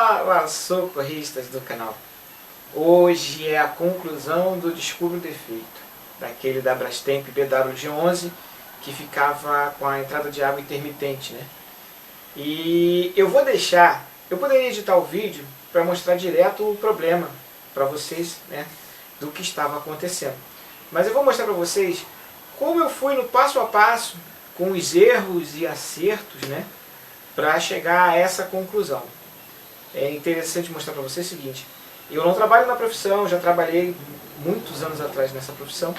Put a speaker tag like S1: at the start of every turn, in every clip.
S1: Fala, socorristas do canal. Hoje é a conclusão do Descubra o Defeito, daquele da Brastemp BW11 que ficava com a entrada de água intermitente, né? E eu poderia editar o vídeo para mostrar direto o problema para vocês, né, do que estava acontecendo. Mas eu vou mostrar para vocês como eu fui no passo a passo, com os erros e acertos, né, para chegar a essa conclusão. É interessante mostrar para vocês o seguinte: eu não trabalho na profissão, já trabalhei muitos anos atrás nessa profissão,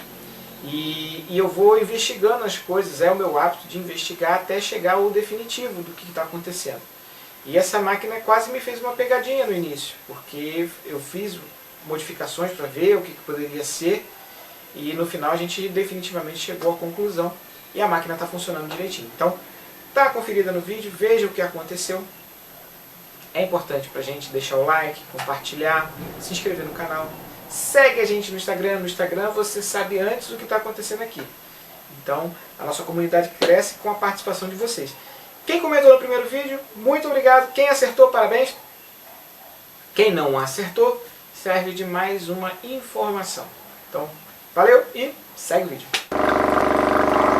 S1: e eu vou investigando as coisas, é o meu hábito de investigar até chegar ao definitivo do que está acontecendo. E essa máquina quase me fez uma pegadinha no início, porque eu fiz modificações para ver o que poderia ser, e no final a gente definitivamente chegou à conclusão, e a máquina está funcionando direitinho. Então, tá conferida no vídeo, veja o que aconteceu. É importante pra gente deixar o like, compartilhar, se inscrever no canal. Segue a gente no Instagram. No Instagram você sabe antes o que está acontecendo aqui. Então a nossa comunidade cresce com a participação de vocês. Quem comentou no primeiro vídeo, muito obrigado. Quem acertou, parabéns. Quem não acertou, serve de mais uma informação. Então, valeu e segue o vídeo.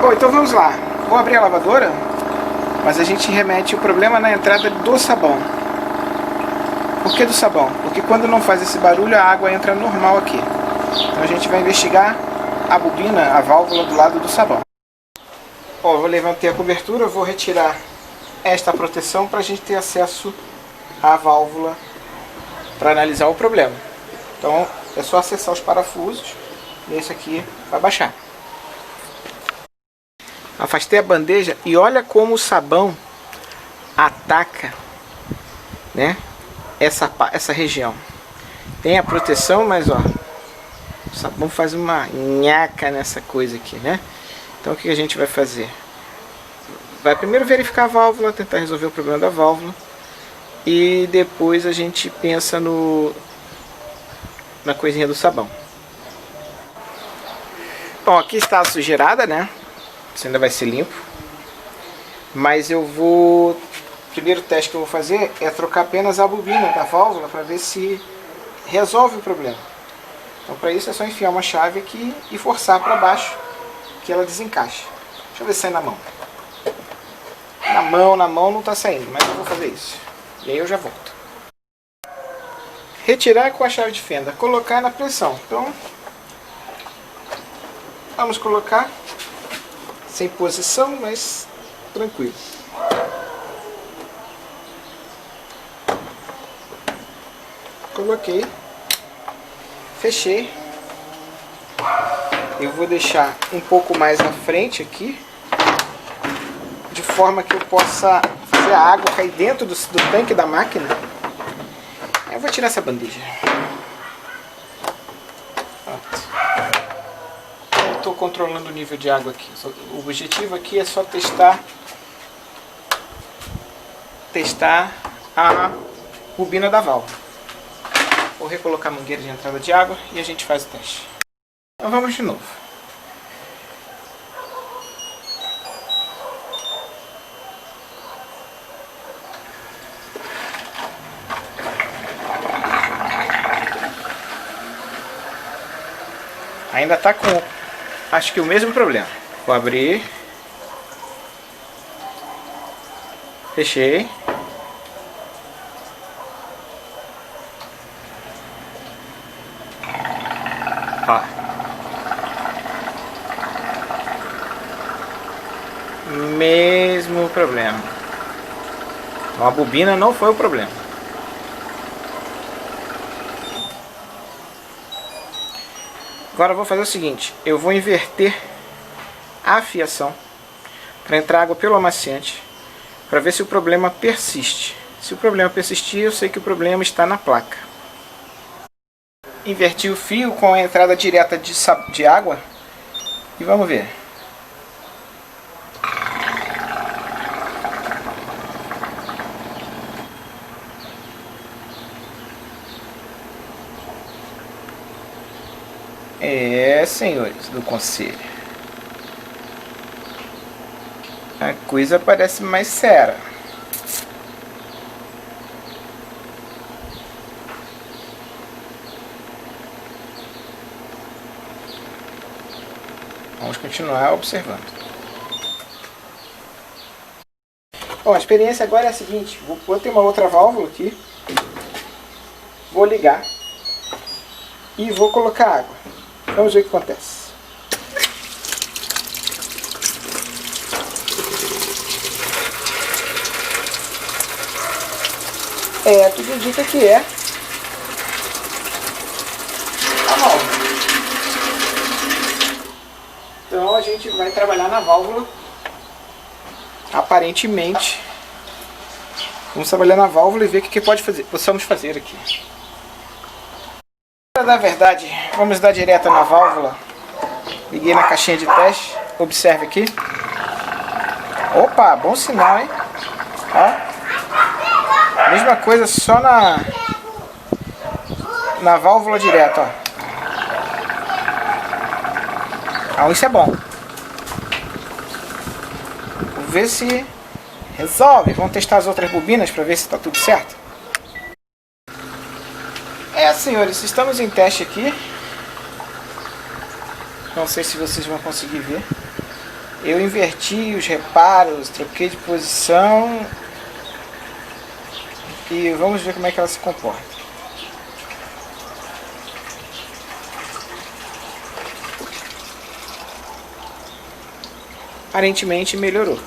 S1: Bom, então vamos lá. Vou abrir a lavadora, mas a gente remete o problema na entrada do sabão. Por que do sabão? Porque quando não faz esse barulho, a água entra normal aqui. Então a gente vai investigar a bobina, a válvula do lado do sabão. Ó, eu vou levantar a cobertura, vou retirar esta proteção para a gente ter acesso à válvula para analisar o problema. Então é só acessar os parafusos e esse aqui vai baixar. Afastei a bandeja e olha como o sabão ataca, né, essa região. Tem a proteção, mas ó, o sabão faz uma nhaca nessa coisa aqui, né? Então o que a gente vai fazer? Vai primeiro verificar a válvula, tentar resolver o problema da válvula, e depois a gente pensa na coisinha do sabão. Bom, aqui está a sujeirada, né? Isso ainda vai ser limpo. Mas eu vou... O primeiro teste que eu vou fazer é trocar apenas a bobina da válvula para ver se resolve o problema. Então para isso é só enfiar uma chave aqui e forçar para baixo que ela desencaixe. Deixa eu ver se sai na mão. Na mão não está saindo, mas eu vou fazer isso. E aí eu já volto. Retirar com a chave de fenda, colocar na pressão. Então vamos colocar sem posição, mas tranquilo. Coloquei, fechei. Eu vou deixar um pouco mais à frente aqui, de forma que eu possa fazer a água cair dentro do tanque da máquina. Eu vou tirar essa bandeja. Pronto. Eu estou controlando o nível de água aqui. O objetivo aqui é só testar a bobina da válvula. Vou recolocar a mangueira de entrada de água e a gente faz o teste. Então vamos de novo. Ainda está com, acho que o mesmo problema. Vou abrir. Fechei. Ó. Mesmo problema. Então a bobina não foi o problema. Agora eu vou fazer o seguinte: eu vou inverter a fiação para entrar água pelo amaciante, para ver se o problema persiste. Se o problema persistir, eu sei que o problema está na placa. Inverti o fio com a entrada direta de água e vamos ver. É, senhores do conselho, a coisa parece mais séria. Vamos continuar observando. Bom, a experiência agora é a seguinte. Vou ter uma outra válvula aqui. Vou ligar. E vou colocar água. Vamos ver o que acontece. Tudo indica que é a válvula. Então a gente vai trabalhar na válvula. Aparentemente, vamos trabalhar na válvula e ver o que possamos fazer aqui. Na verdade, vamos dar direto na válvula. Liguei na caixinha de teste. Observe aqui. Opa, bom sinal, hein? Ó. Mesma coisa só na válvula direto, ó. Então isso é bom. Vou ver se resolve. Vamos testar as outras bobinas para ver se está tudo certo. Senhores, estamos em teste aqui. Não sei se vocês vão conseguir ver. Eu inverti os reparos, troquei de posição. E vamos ver como é que ela se comporta. Aparentemente melhorou.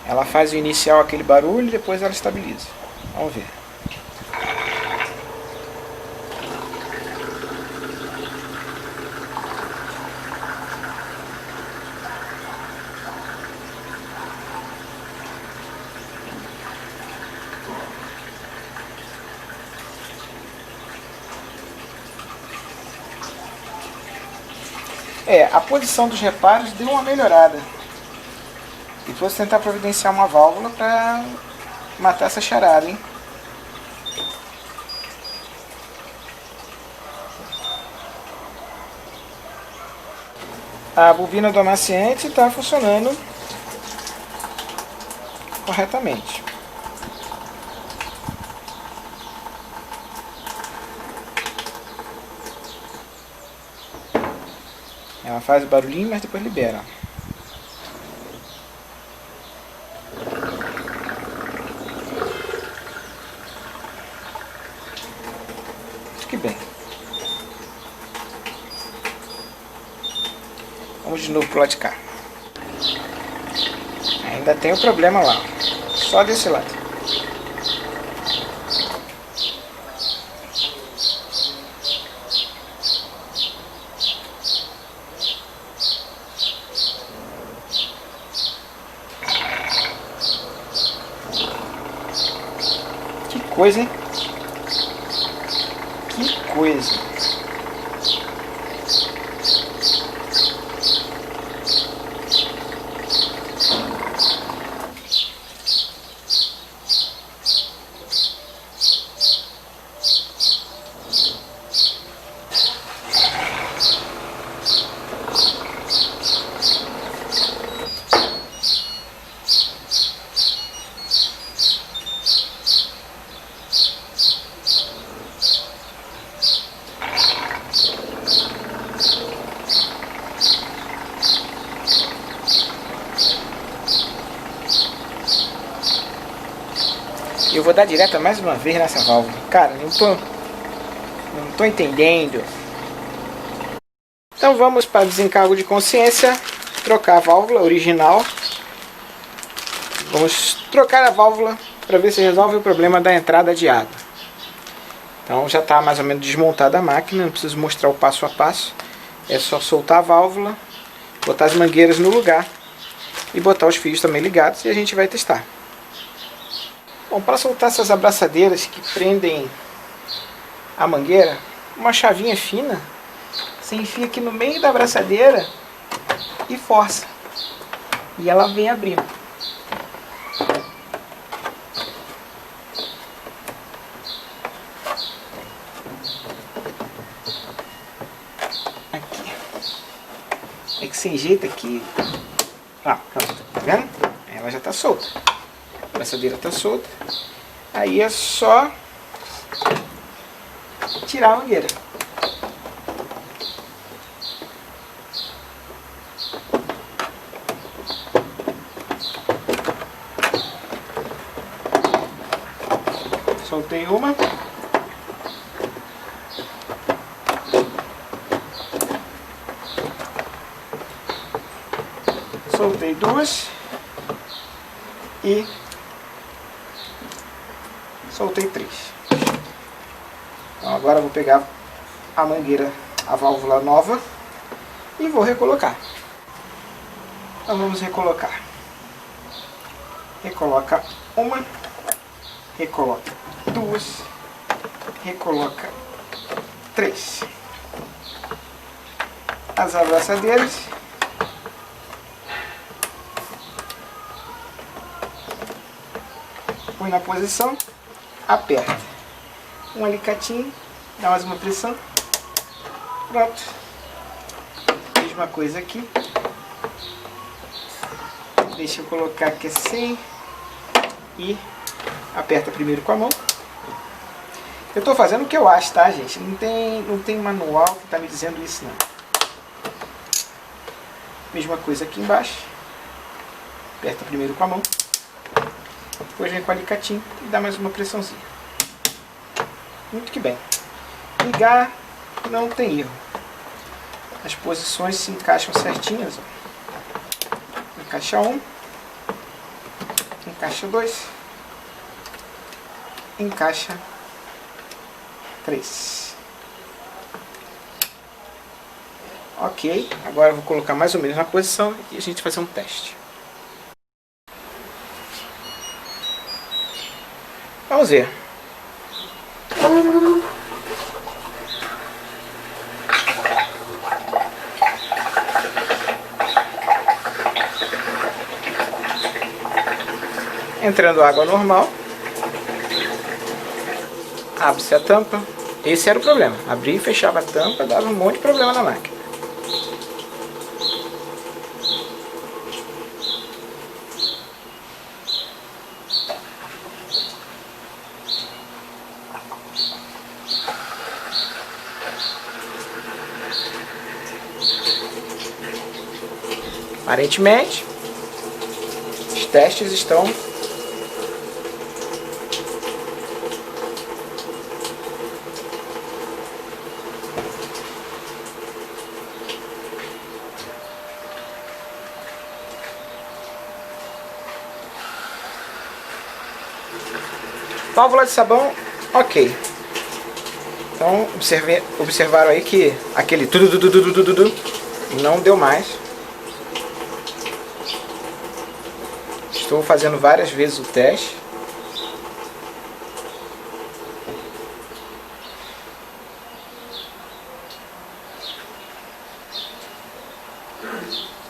S1: Ela faz o inicial aquele barulho e depois ela estabiliza. Vamos ver. A posição dos reparos deu uma melhorada. E vou tentar providenciar uma válvula para matar essa charada, hein? A bobina do amaciante está funcionando corretamente. Ela faz o barulhinho, mas depois libera. Fique bem. Vamos de novo pro lado de cá. Ainda tem o problema lá. Só desse lado. Que coisa, hein? Que coisa. Eu vou dar direta mais uma vez nessa válvula. Cara, não tô entendendo. Então vamos para desencargo de consciência. Trocar a válvula original. Vamos trocar a válvula para ver se resolve o problema da entrada de água. Então já está mais ou menos desmontada a máquina. Não preciso mostrar o passo a passo. É só soltar a válvula, botar as mangueiras no lugar e botar os fios também ligados e a gente vai testar. Bom, para soltar essas abraçadeiras que prendem a mangueira, uma chavinha fina, você enfia aqui no meio da abraçadeira e força. E ela vem abrindo. Aqui. É que sem jeito aqui... Ah, pronto, tá vendo? Ela já está solta. A abraçadeira está solta. Aí é só tirar a mangueira. Soltei uma. Soltei duas. E soltei três. Então agora eu vou pegar a mangueira, a válvula nova, e vou recolocar. Então vamos recolocar. Recoloca uma, recoloca duas, recoloca três. As abraçadeiras. Põe na posição, aperta. Um alicatinho, dá mais uma pressão. Pronto. Mesma coisa aqui. Deixa eu colocar aqui assim. E aperta primeiro com a mão. Eu estou fazendo o que eu acho, tá, gente? Não tem manual que está me dizendo isso, não. Mesma coisa aqui embaixo. Aperta primeiro com a mão. Depois vem com o alicatinho e dá mais uma pressãozinha. Muito que bem. Ligar, não tem erro. As posições se encaixam certinhas. Ó. Encaixa um. Encaixa dois. Encaixa três. Ok. Agora eu vou colocar mais ou menos na posição e a gente vai fazer um teste. Vamos ver. Entrando água normal. Abre-se a tampa. Esse era o problema. Abria e fechava a tampa, dava um monte de problema na máquina. Aparentemente, os testes estão válvula de sabão, ok. Então observaram aí que aquele tudo não deu mais. Estou fazendo várias vezes o teste.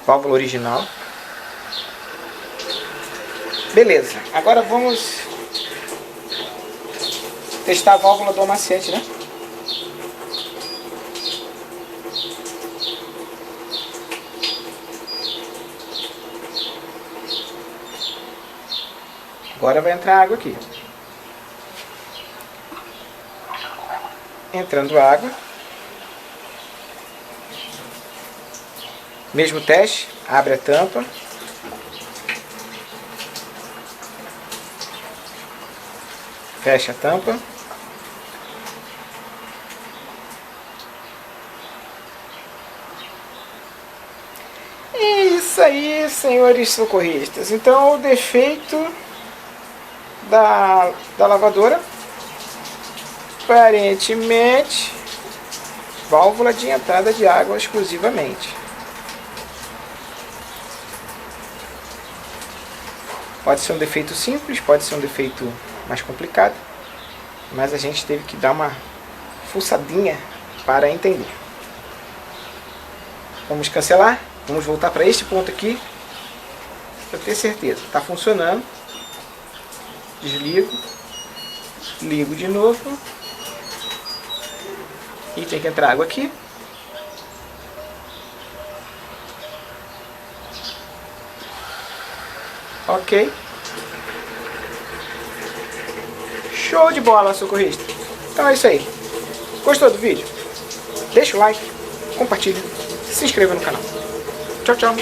S1: Válvula original. Beleza, agora vamos testar a válvula do amaciante, né? Agora vai entrar água aqui. Entrando água. Mesmo teste, abre a tampa. Fecha a tampa. Isso aí, senhores socorristas. Então o defeito da lavadora, aparentemente, válvula de entrada de água exclusivamente. Pode ser um defeito simples, pode ser um defeito mais complicado, mas a gente teve que dar uma fuçadinha para entender. Vamos cancelar, vamos voltar para este ponto aqui, para ter certeza. Está funcionando. Desligo, ligo de novo e tem que entrar água aqui. Ok. Show de bola, socorrista. Então é isso aí. Gostou do vídeo? Deixa o like, compartilha, se inscreva no canal. Tchau, tchau.